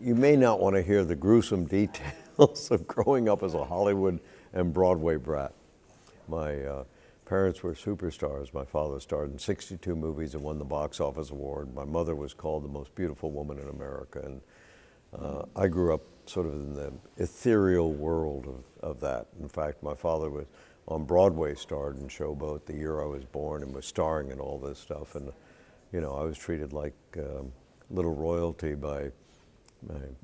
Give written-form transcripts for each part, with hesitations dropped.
you may not want to hear the gruesome details of growing up as a Hollywood and Broadway brat. My parents were superstars. My father starred in 62 movies and won the box office award. My mother was called the most beautiful woman in America. And I grew up sort of in the ethereal world of that. In fact, my father was on Broadway, starred in Showboat the year I was born and was starring in all this stuff. And, you know, I was treated like little royalty by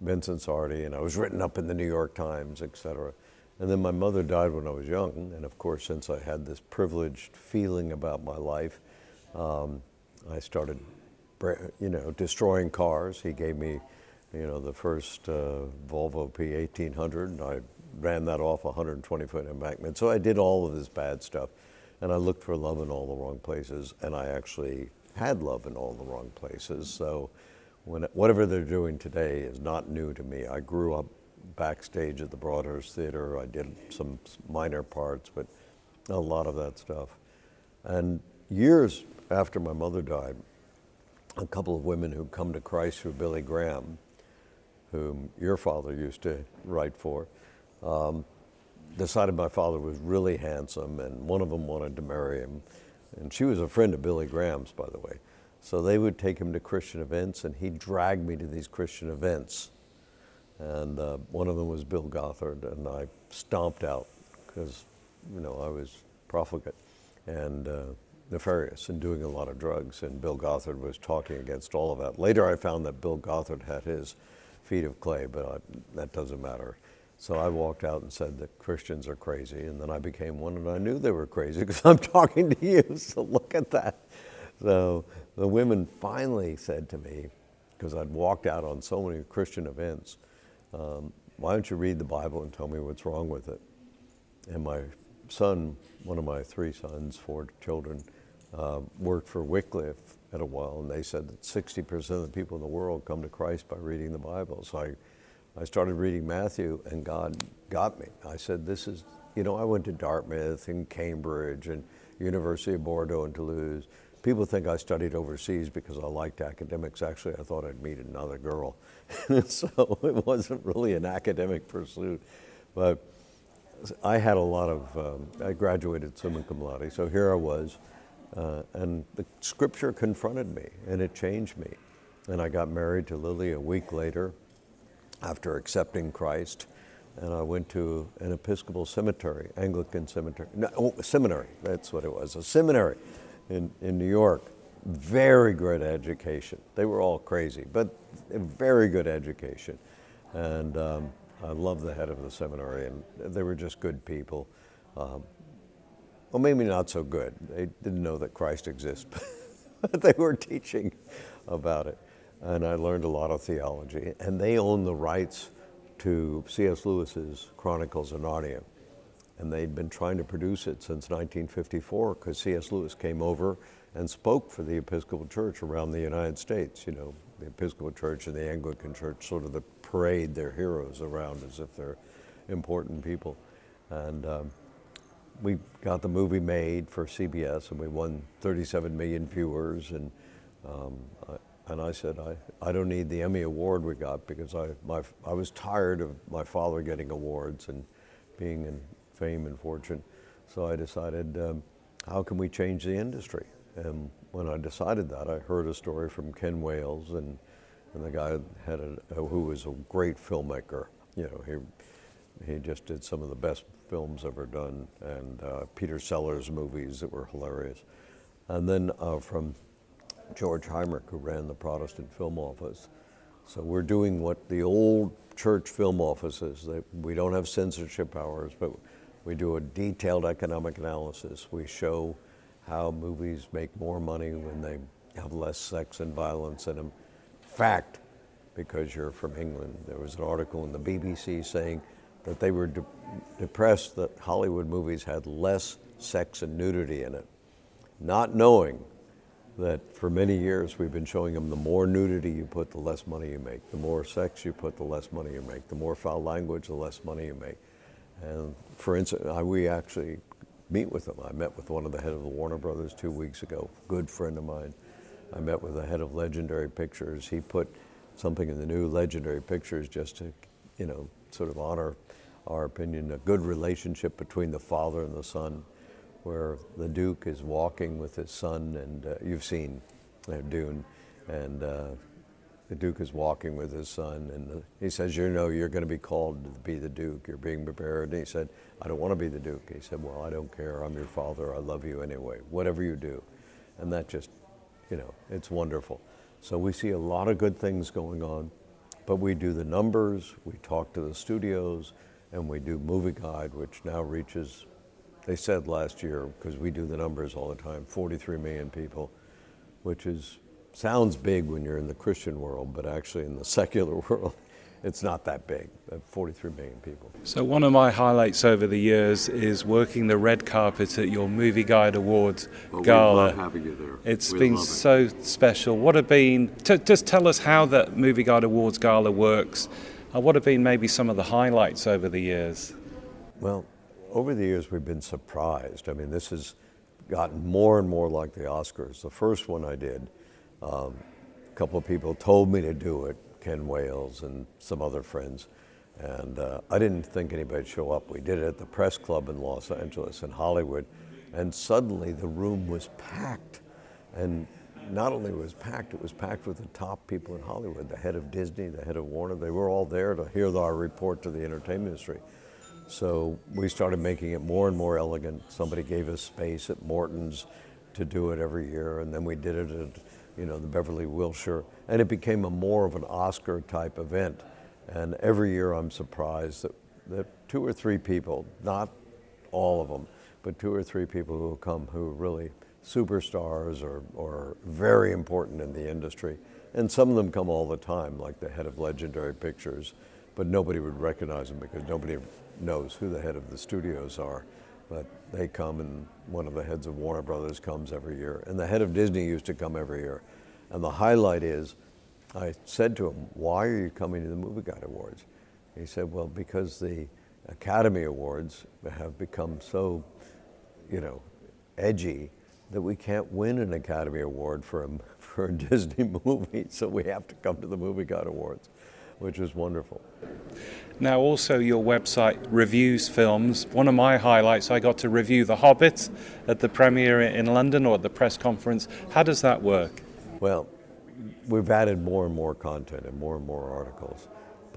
Vincent Sardi, and I was written up in the New York Times, et cetera. And then my mother died when I was young, and of course, since I had this privileged feeling about my life, I started, destroying cars. He gave me, the first Volvo P1800, and I ran that off a 120-foot embankment. So I did all of this bad stuff, and I looked for love in all the wrong places, and I actually had love in all the wrong places. So whatever they're doing today is not new to me. I grew up backstage at the Broadhurst Theater. I did some minor parts, but a lot of that stuff. And years after my mother died, a couple of women who come to Christ through Billy Graham, whom your father used to write for, decided my father was really handsome, and one of them wanted to marry him. And she was a friend of Billy Graham's, by the way. So they would take him to Christian events, and he'd drag me to these Christian events. And one of them was Bill Gothard, and I stomped out because, I was profligate and nefarious and doing a lot of drugs, and Bill Gothard was talking against all of that. Later I found that Bill Gothard had his feet of clay, but that doesn't matter. So I walked out and said that Christians are crazy, and then I became one, and I knew they were crazy because I'm talking to you, so look at that. So the women finally said to me, because I'd walked out on so many Christian events, why don't you read the Bible and tell me what's wrong with it? And my son, one of my 3 sons, 4 children, worked for Wycliffe at a while, and they said that 60% of the people in the world come to Christ by reading the Bible. So I started reading Matthew, and God got me. I said, this is, I went to Dartmouth and Cambridge and University of Bordeaux and Toulouse. People think I studied overseas because I liked academics. Actually, I thought I'd meet another girl. So it wasn't really an academic pursuit. But I had a lot of, I graduated summa cum laude, so here I was. And the scripture confronted me, and it changed me. And I got married to Lily a week later after accepting Christ. And I went to an Episcopal cemetery, Anglican cemetery, seminary, that's what it was, a seminary in New York. Very good education. They were all crazy, but a very good education. And I loved the head of the seminary, and they were just good people. Well, maybe not so good. They didn't know that Christ exists, but they were teaching about it. And I learned a lot of theology. And they owned the rights to C.S. Lewis's Chronicles of Narnia. And they'd been trying to produce it since 1954 because C.S. Lewis came over and spoke for the Episcopal Church around the United States. The Episcopal Church and the Anglican Church sort of parade their heroes around as if they're important people. And we got the movie made for CBS, and we won 37 million viewers. And I said, I don't need the Emmy Award we got because I was tired of my father getting awards and being in fame and fortune. So I decided, how can we change the industry? And when I decided that, I heard a story from Ken Wales, and the guy who was a great filmmaker. He just did some of the best films ever done, and Peter Sellers movies that were hilarious. And then from George Heinrich, who ran the Protestant Film Office. So we're doing what the old church film offices, we don't have censorship powers, but we do a detailed economic analysis. We show how movies make more money when they have less sex and violence in them. Fact, because you're from England, there was an article in the BBC saying that they were depressed that Hollywood movies had less sex and nudity in it, not knowing that for many years we've been showing them the more nudity you put, the less money you make. The more sex you put, the less money you make. The more foul language, the less money you make. And for instance, we actually meet with them. I met with one of the head of the Warner Brothers 2 weeks ago, good friend of mine. I met with the head of Legendary Pictures. He put something in the new Legendary Pictures just to, sort of honor our opinion, a good relationship between the father and the son, where the Duke is walking with his son, and you've seen Dune, and the Duke is walking with his son, and he says, you're going to be called to be the Duke, you're being prepared. And he said, I don't want to be the Duke. He said, well, I don't care, I'm your father, I love you anyway, whatever you do. And that just, it's wonderful. So we see a lot of good things going on, but we do the numbers, we talk to the studios, and we do Movie Guide, which now reaches, they said last year, because we do the numbers all the time, 43 million people, which sounds big when you're in the Christian world, but actually in the secular world, it's not that big, 43 million people. So one of my highlights over the years is working the red carpet at your Movie Guide Awards gala. We love having you there. It's been so special. What have been, just tell us how the Movie Guide Awards gala works. What have been maybe some of the highlights over the years? Well, over the years we've been surprised. I mean, this has gotten more and more like the Oscars. The first one I did, a couple of people told me to do it, Ken Wales and some other friends, and I didn't think anybody'd show up. We did it at the Press Club in Los Angeles and Hollywood, and suddenly the room was packed. And not only was it was packed with the top people in Hollywood, the head of Disney, the head of Warner. They were all there to hear our report to the entertainment industry. So we started making it more and more elegant. Somebody gave us space at Morton's to do it every year, and then we did it at the Beverly Wilshire, and it became more of an Oscar type event. And every year I'm surprised that 2 or 3 people, not all of them, but 2 or 3 people who come who are really superstars or very important in the industry. And some of them come all the time, like the head of Legendary Pictures, but nobody would recognize them because nobody knows who the head of the studios are. But they come, and one of the heads of Warner Brothers comes every year. And the head of Disney used to come every year. And the highlight is, I said to him, why are you coming to the Movie Guide Awards? He said, well, because the Academy Awards have become so, edgy that we can't win an Academy Award for a Disney movie, so we have to come to the Movie Guide Awards, which is wonderful. Now also your website reviews films. One of my highlights, I got to review The Hobbit at the premiere in London, or at the press conference. How does that work? Well, we've added more and more content and more articles,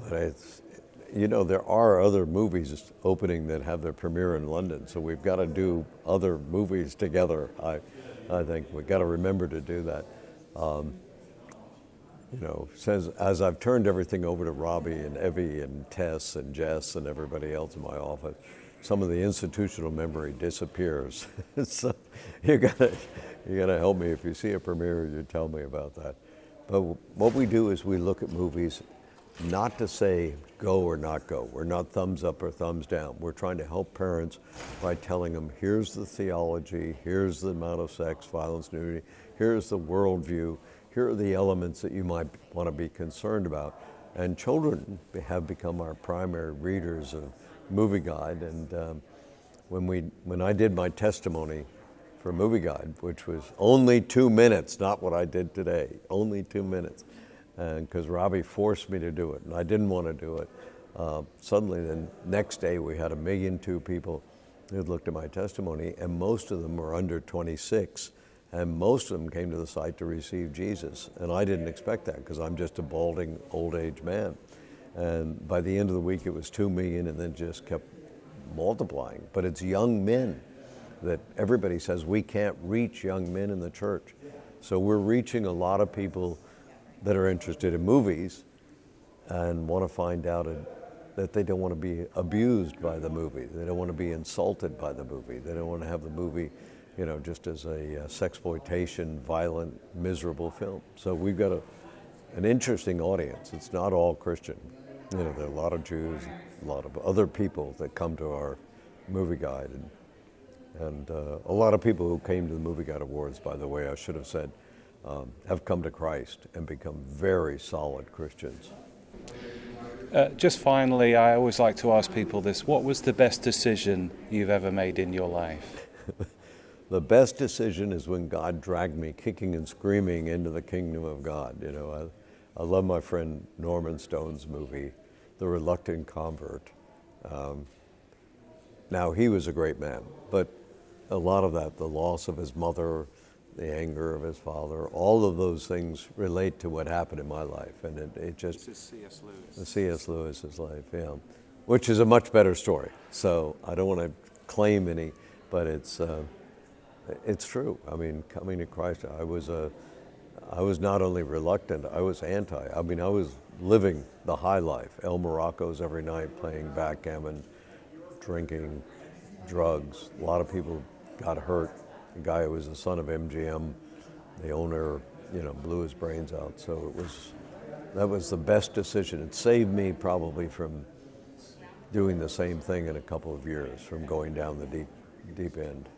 but there are other movies opening that have their premiere in London, so we've got to do other movies together. I think we've got to remember to do that. As I've turned everything over to Robbie and Evie and Tess and Jess and everybody else in my office, some of the institutional memory disappears. So you gotta help me. If you see a premiere, you tell me about that. But what we do is we look at movies not to say go or not go. We're not thumbs up or thumbs down. We're trying to help parents by telling them, here's the theology, here's the amount of sex, violence, nudity, here's the worldview, here are the elements that you might want to be concerned about. And children have become our primary readers of Movie Guide. And when I did my testimony for Movie Guide, which was only 2 minutes, not what I did today, only 2 minutes, and because Robbie forced me to do it, and I didn't want to do it. Suddenly, the next day, we had 1.2 million people who looked at my testimony, and most of them were under 26, and most of them came to the site to receive Jesus. And I didn't expect that, because I'm just a balding, old-age man. And by the end of the week, it was 2 million, and then just kept multiplying. But it's young men that everybody says we can't reach young men in the church. So we're reaching a lot of people that are interested in movies and want to find out that they don't want to be abused by the movie. They don't want to be insulted by the movie. They don't want to have the movie, just as a sexploitation, violent, miserable film. So we've got an interesting audience. It's not all Christian. There are a lot of Jews, a lot of other people that come to our Movie Guide, and a lot of people who came to the Movie Guide Awards, by the way, I should have said, have come to Christ and become very solid Christians. Just finally, I always like to ask people this: what was the best decision you've ever made in your life? The best decision is when God dragged me kicking and screaming into the kingdom of God. I love my friend Norman Stone's movie, The Reluctant Convert. Now, he was a great man, but a lot of that, the loss of his mother, the anger of his father, all of those things relate to what happened in my life. And it just, This is C.S. Lewis. the C.S. Lewis's life, yeah, which is a much better story. So I don't want to claim any, but it's true. I mean, coming to Christ, I was not only reluctant, I was anti. I mean, I was living the high life. El Morocco's every night, playing backgammon, drinking, drugs. A lot of people got hurt. The guy who was the son of MGM, the owner, blew his brains out. So that was the best decision. It saved me probably from doing the same thing in a couple of years, from going down the deep end.